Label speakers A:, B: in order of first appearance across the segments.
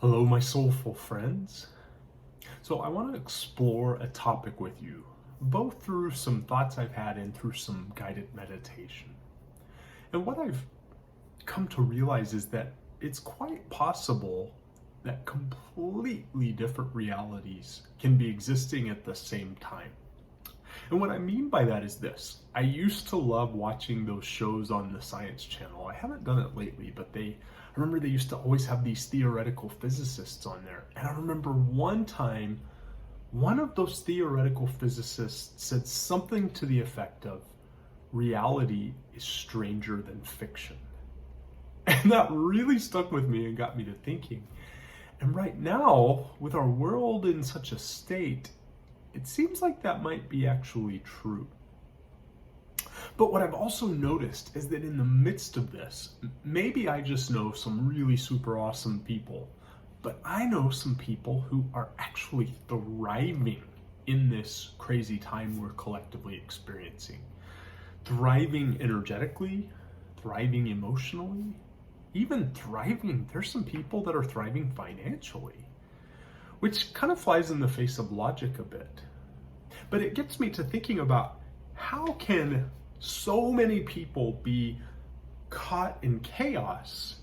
A: Hello, my soulful friends. So, I want to explore a topic with you, both through some thoughts I've had and through some guided meditation. And what I've come to realize is that it's quite possible that completely different realities can be existing at the same time. And what I mean by that is this. I used to love watching those shows on the Science Channel. I haven't done it lately, but I remember they used to always have these theoretical physicists on there. And I remember one time, one of those theoretical physicists said something to the effect of, reality is stranger than fiction. And that really stuck with me and got me to thinking. And right now, with our world in such a state, it seems like that might be actually true. But what I've also noticed is that in the midst of this, maybe I just know some really super awesome people, but I know some people who are actually thriving in this crazy time we're collectively experiencing. Thriving energetically, thriving emotionally, even thriving. There's some people that are thriving financially, which kind of flies in the face of logic a bit. But it gets me to thinking about how can so many people be caught in chaos,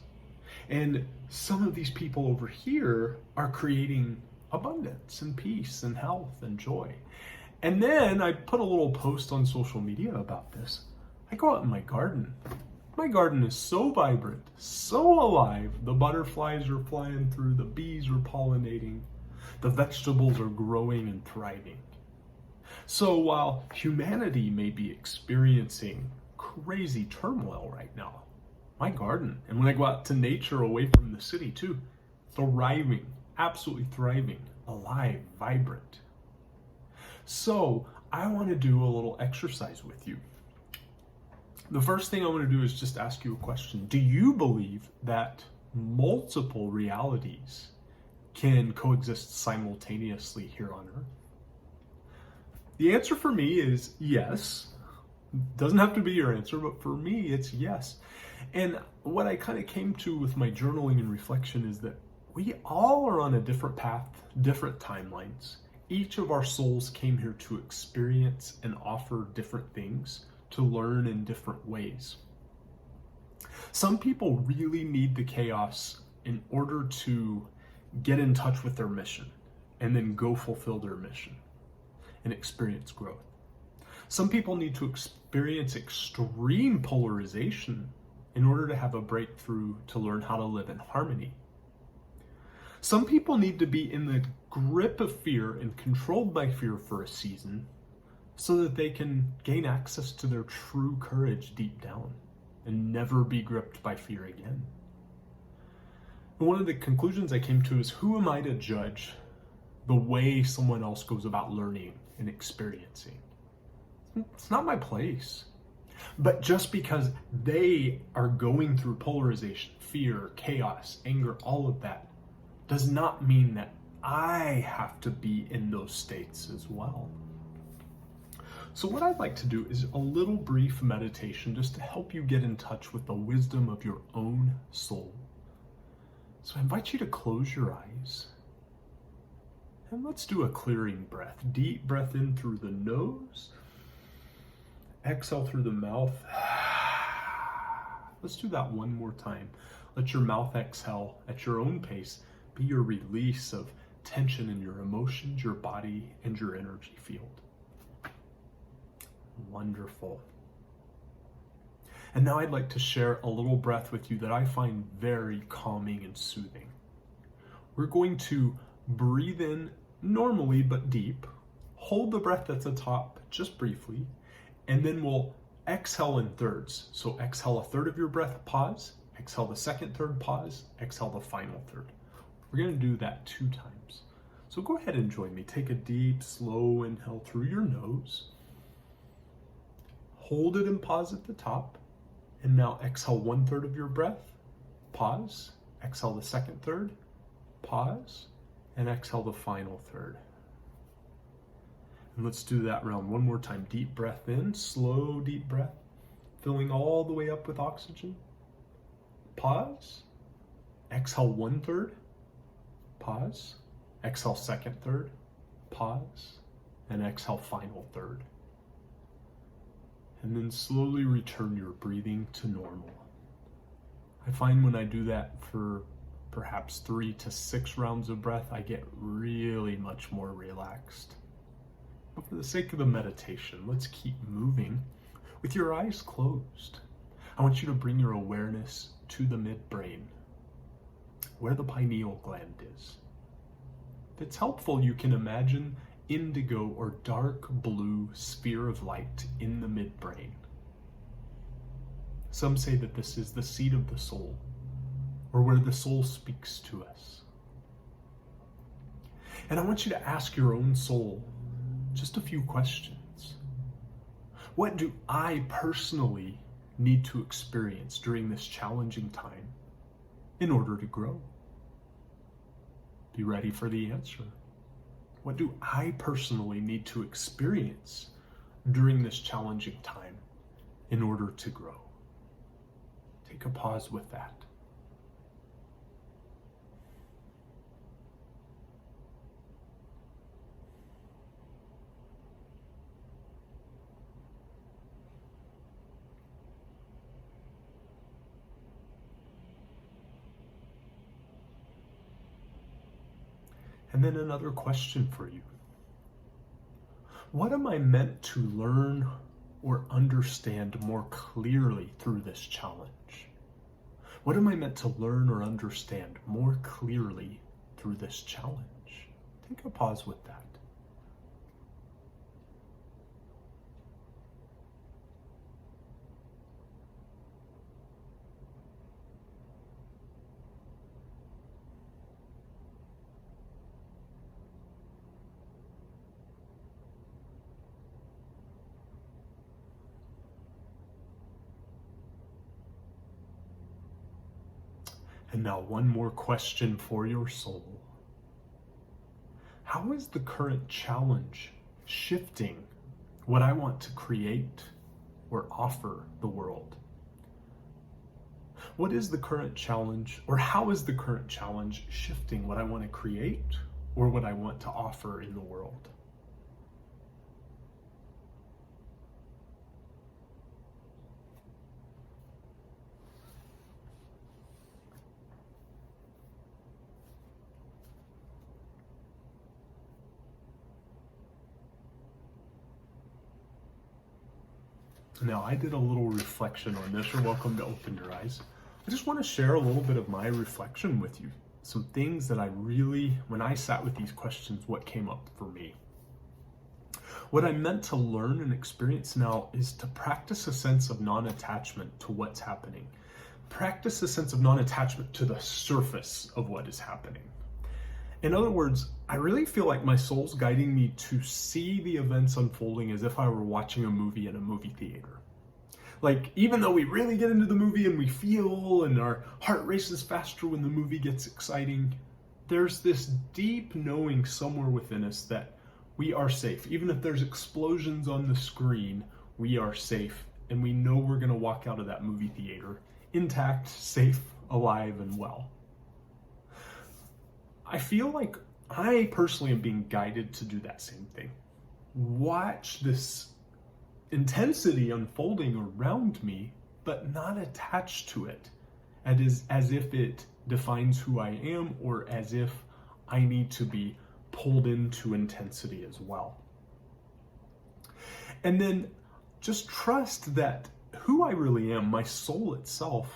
A: and some of these people over here are creating abundance and peace and health and joy. And then I put a little post on social media about this. I go out in my garden. My garden is so vibrant, so alive. The butterflies are flying through, the bees are pollinating, the vegetables are growing and thriving. So while humanity may be experiencing crazy turmoil right now, my garden, and when I go out to nature away from the city too, thriving, absolutely thriving, alive, vibrant. So I want to do a little exercise with you. The first thing I want to do is just ask you a question. Do you believe that multiple realities can coexist simultaneously here on Earth? The answer for me is yes. Doesn't have to be your answer, but for me, it's yes. And what I kind of came to with my journaling and reflection is that we all are on a different path, different timelines. Each of our souls came here to experience and offer different things, to learn in different ways. Some people really need the chaos in order to get in touch with their mission and then go fulfill their mission and experience growth. Some people need to experience extreme polarization in order to have a breakthrough to learn how to live in harmony. Some people need to be in the grip of fear and controlled by fear for a season so that they can gain access to their true courage deep down and never be gripped by fear again. And one of the conclusions I came to is, who am I to judge the way someone else goes about learning and experiencing? It's not my place. But just because they are going through polarization, fear, chaos, anger, all of that, does not mean that I have to be in those states as well. So what I'd like to do is a little brief meditation just to help you get in touch with the wisdom of your own soul. So I invite you to close your eyes and let's do a clearing breath. Deep breath in through the nose, exhale through the mouth. Let's do that one more time. Let your mouth exhale at your own pace be your release of tension in your emotions, your body, and your energy field. Wonderful. And now I'd like to share a little breath with you that I find very calming and soothing. We're going to breathe in normally but deep, hold the breath at the top just briefly, and then we'll exhale in thirds. So exhale a third of your breath, pause, exhale the second third, pause, exhale the final third. We're going to do that 2 times. So go ahead and join me. Take a deep, slow inhale through your nose. Hold it and pause at the top. And now exhale 1/3 of your breath, pause, exhale the second third, pause, and exhale the final third. And let's do that round one more time. Deep breath in, slow deep breath, filling all the way up with oxygen. Pause, exhale 1/3, pause, exhale second third, pause, and exhale final third. And then slowly return your breathing to normal. I find when I do that for perhaps 3 to 6 rounds of breath, I get really much more relaxed. But for the sake of the meditation, let's keep moving with your eyes closed. I want you to bring your awareness to the midbrain, where the pineal gland is. If it's helpful, you can imagine indigo or dark blue sphere of light in the midbrain. Some say that this is the seat of the soul, or where the soul speaks to us. And I want you to ask your own soul just a few questions. What do I personally need to experience during this challenging time in order to grow? Be ready for the answer. What do I personally need to experience during this challenging time in order to grow? Take a pause with that. And then another question for you. What am I meant to learn or understand more clearly through this challenge? What am I meant to learn or understand more clearly through this challenge? Take a pause with that. And now one more question for your soul. How is the current challenge shifting what I want to create or offer the world? What is the current challenge, or how is the current challenge shifting what I want to create or what I want to offer in the world? Now, I did a little reflection on this. You're welcome to open your eyes. I just want to share a little bit of my reflection with you. Some things that I really, when I sat with these questions, what came up for me. What I meant to learn and experience now is to practice a sense of non-attachment to what's happening. Practice a sense of non-attachment to the surface of what is happening. In other words, I really feel like my soul's guiding me to see the events unfolding as if I were watching a movie in a movie theater. Like, even though we really get into the movie and we feel and our heart races faster when the movie gets exciting, there's this deep knowing somewhere within us that we are safe. Even if there's explosions on the screen, we are safe. And we know we're going to walk out of that movie theater intact, safe, alive, and well. I feel like I personally am being guided to do that same thing. Watch this intensity unfolding around me, but not attached to it as if it defines who I am, or as if I need to be pulled into intensity as well. And then just trust that who I really am, my soul itself,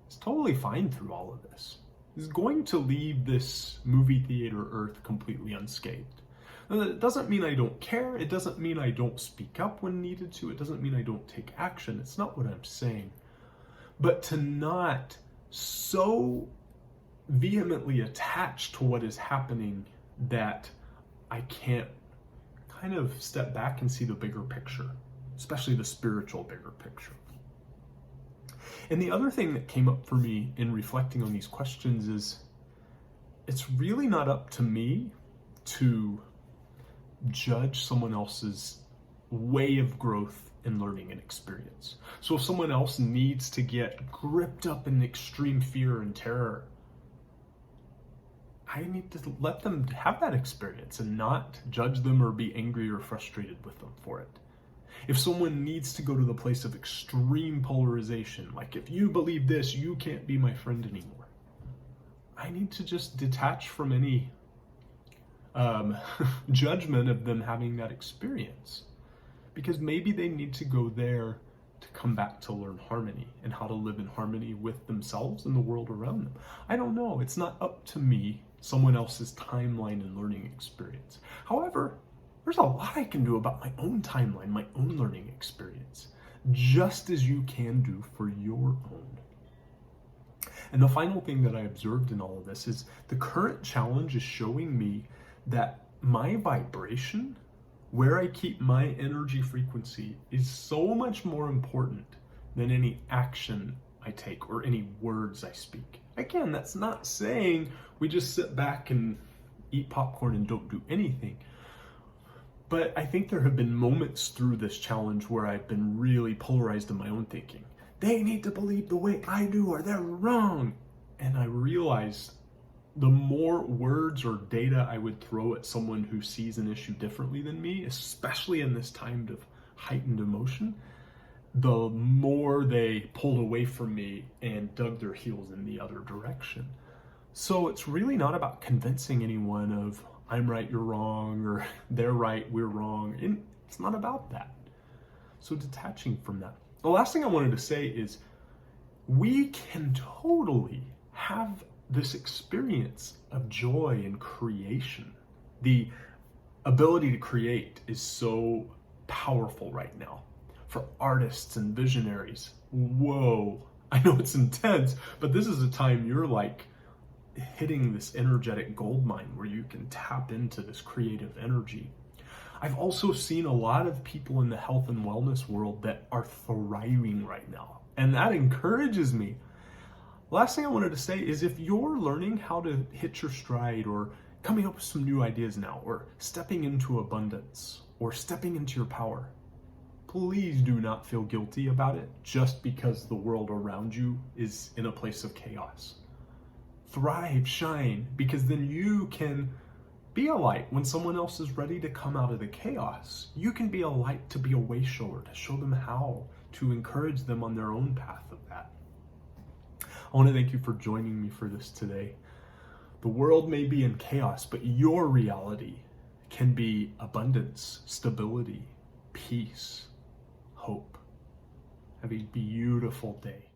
A: is totally fine through all of this. Is going to leave this movie theater earth completely unscathed. Now, that doesn't mean I don't care. It doesn't mean I don't speak up when needed to. It doesn't mean I don't take action. It's not what I'm saying. But to not so vehemently attach to what is happening that I can't kind of step back and see the bigger picture, especially the spiritual bigger picture. And the other thing that came up for me in reflecting on these questions is it's really not up to me to judge someone else's way of growth and learning and experience. So if someone else needs to get gripped up in extreme fear and terror, I need to let them have that experience and not judge them or be angry or frustrated with them for it. If someone needs to go to the place of extreme polarization, like if you believe this, you can't be my friend anymore, I need to just detach from any judgment of them having that experience. Because maybe they need to go there to come back to learn harmony and how to live in harmony with themselves and the world around them. I don't know. It's not up to me, someone else's timeline and learning experience. However, there's a lot I can do about my own timeline, my own learning experience, just as you can do for your own. And the final thing that I observed in all of this is the current challenge is showing me that my vibration, where I keep my energy frequency, is so much more important than any action I take or any words I speak. Again, that's not saying we just sit back and eat popcorn and don't do anything. But I think there have been moments through this challenge where I've been really polarized in my own thinking. They need to believe the way I do or they're wrong. And I realized the more words or data I would throw at someone who sees an issue differently than me, especially in this time of heightened emotion, the more they pulled away from me and dug their heels in the other direction. So it's really not about convincing anyone of I'm right, you're wrong, or they're right, we're wrong. And it's not about that. So detaching from that. The last thing I wanted to say is we can totally have this experience of joy and creation. The ability to create is so powerful right now for artists and visionaries. Whoa, I know it's intense, but this is a time you're like hitting this energetic gold mine where you can tap into this creative energy. I've also seen a lot of people in the health and wellness world that are thriving right now, and that encourages me. Last thing I wanted to say is if you're learning how to hit your stride or coming up with some new ideas now or stepping into abundance or stepping into your power, please do not feel guilty about it just because the world around you is in a place of chaos. Thrive, shine, because then you can be a light when someone else is ready to come out of the chaos. You can be a light to be a way shower, to show them how, to encourage them on their own path of that. I want to thank you for joining me for this today. The world may be in chaos, but your reality can be abundance, stability, peace, hope. Have a beautiful day.